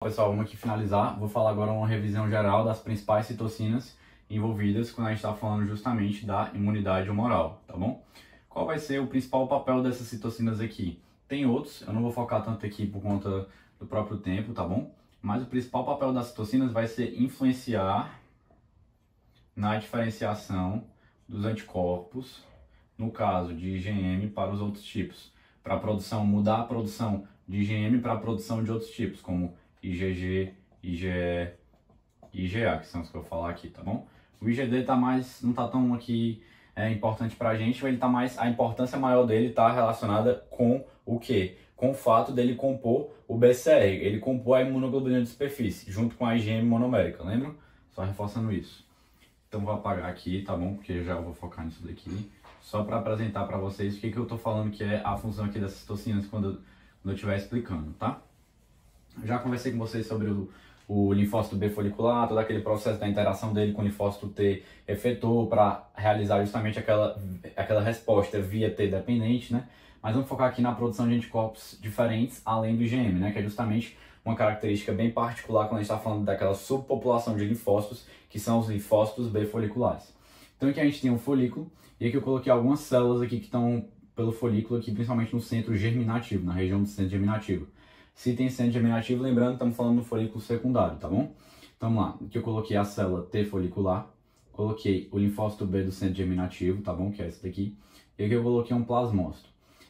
Pessoal, vamos aqui finalizar. Vou falar agora uma revisão geral das principais citocinas envolvidas quando a gente está falando justamente da imunidade humoral, tá bom? Qual vai ser o principal papel dessas citocinas aqui? Tem outros, eu não vou focar tanto aqui por conta do próprio tempo, tá bom? Mas o principal papel das citocinas vai ser influenciar na diferenciação dos anticorpos, no caso de IgM para os outros tipos, para a produção, mudar a produção de IgM para a produção de outros tipos, como IgG, IgE e IgA, que são os que eu vou falar aqui, tá bom? O IgD não tá tão aqui importante pra gente, ele tá mais, a importância maior dele tá relacionada com o quê? Com o fato dele compor o BCR, ele compor a imunoglobulina de superfície, junto com a IgM monomérica, lembram? Só reforçando isso. Então vou apagar aqui, tá bom? Porque eu já vou focar nisso daqui. Só para apresentar para vocês o que eu tô falando que é a função aqui dessas citocinas quando eu estiver explicando, tá? Já conversei com vocês sobre o linfócito B folicular, todo aquele processo da interação dele com o linfócito T efetor para realizar justamente aquela resposta via T dependente, né? Mas vamos focar aqui na produção de anticorpos diferentes além do IgM, né? Que é justamente uma característica bem particular quando a gente está falando daquela subpopulação de linfócitos, que são os linfócitos B foliculares. Então aqui a gente tem um folículo, e aqui eu coloquei algumas células aqui que estão pelo folículo, aqui, principalmente no centro germinativo, na região do centro germinativo. Se tem centro germinativo, lembrando, estamos falando do folículo secundário, tá bom? Então vamos lá, aqui eu coloquei a célula T folicular, coloquei o linfócito B do centro germinativo, tá bom? Que é esse daqui. E aqui eu coloquei um plasmócito.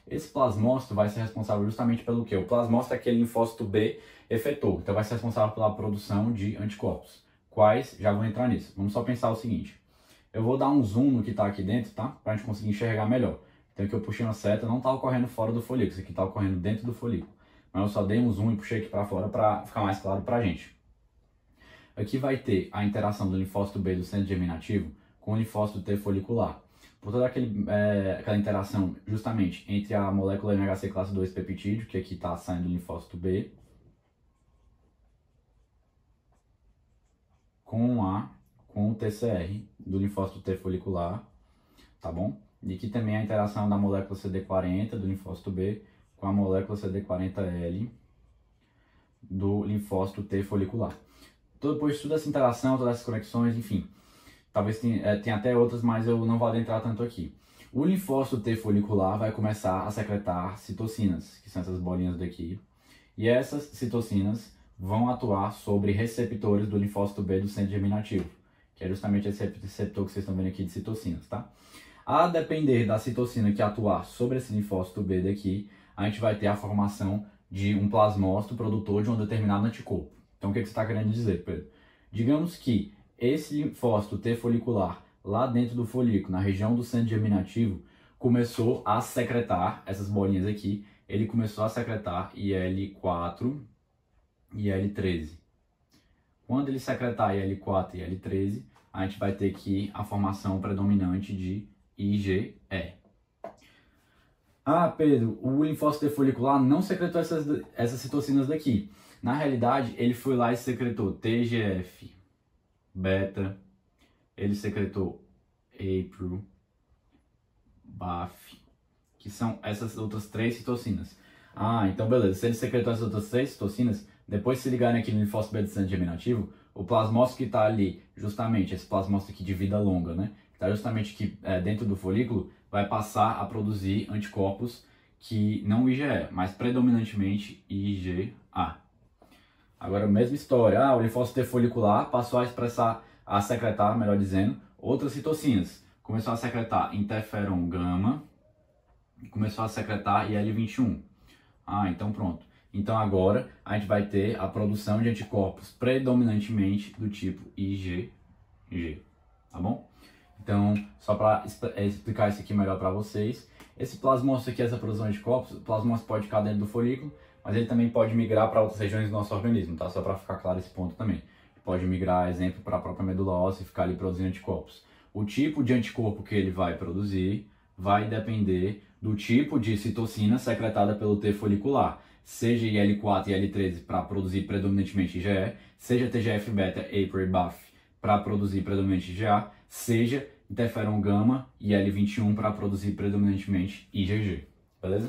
Esse plasmócito vai ser responsável justamente pelo quê? O plasmócito é aquele linfócito B efetor, então vai ser responsável pela produção de anticorpos. Quais? Já vou entrar nisso. Vamos só pensar o seguinte. Eu vou dar um zoom no que está aqui dentro, tá? Para a gente conseguir enxergar melhor. Então aqui eu puxei uma seta, não está ocorrendo fora do folículo, isso aqui está ocorrendo dentro do folículo. Mas eu só dei um zoom e puxei aqui para fora para ficar mais claro para a gente. Aqui vai ter a interação do linfócito B do centro germinativo com o linfócito T folicular. Por toda aquela interação justamente entre a molécula MHC classe 2 peptídeo, que aqui está saindo do linfócito B, com o TCR do linfócito T folicular, tá bom? E aqui também a interação da molécula CD40 do linfócito B com a molécula CD40L do linfócito T folicular. Depois de toda essa interação, todas essas conexões, enfim, talvez tenha até outras, mas eu não vou adentrar tanto aqui. O linfócito T folicular vai começar a secretar citocinas, que são essas bolinhas daqui, e essas citocinas vão atuar sobre receptores do linfócito B do centro germinativo, que é justamente esse receptor que vocês estão vendo aqui de citocinas, tá? A depender da citocina que atuar sobre esse linfócito B daqui, a gente vai ter a formação de um plasmócito produtor de um determinado anticorpo. Então o que você está querendo dizer, Pedro? Digamos que esse linfócito T folicular, lá dentro do folículo, na região do centro germinativo, começou a secretar essas bolinhas aqui, ele começou a secretar IL4 e IL13. Quando ele secretar IL4 e IL13, a gente vai ter aqui a formação predominante de IgE. Ah, Pedro, o linfócito T folicular não secretou essas citocinas daqui. Na realidade, ele foi lá e secretou TGF, beta, ele secretou APRIL, BAFF, que são essas outras três citocinas. Ah, então beleza. Se ele secretou essas outras três citocinas, depois se ligarem aqui no linfócito B do centro germinativo, o plasmócito que está ali, justamente, esse plasmócito aqui de vida longa, né? Que está justamente aqui dentro do folículo, vai passar a produzir anticorpos que não IgE, mas predominantemente IgA. Agora, a mesma história. Ah, o linfócito T folicular passou a secretar, melhor dizendo, outras citocinas. Começou a secretar interferon gama, começou a secretar IL-21. Ah, então pronto. Então agora a gente vai ter a produção de anticorpos predominantemente do tipo IgG, tá bom? Então, só para explicar isso aqui melhor para vocês, esse plasmócito aqui, essa produção de anticorpos, o plasmócito pode ficar dentro do folículo, mas ele também pode migrar para outras regiões do nosso organismo, tá? Só para ficar claro esse ponto também. Pode migrar, exemplo, para a própria medula óssea e ficar ali produzindo anticorpos. O tipo de anticorpo que ele vai produzir vai depender do tipo de citocina secretada pelo T folicular, seja IL4 e IL13 para produzir predominantemente IgE, seja TGF-beta, APRIL e BAFF para produzir predominantemente IgA, seja interferon gama e IL-21 para produzir predominantemente IgG, beleza?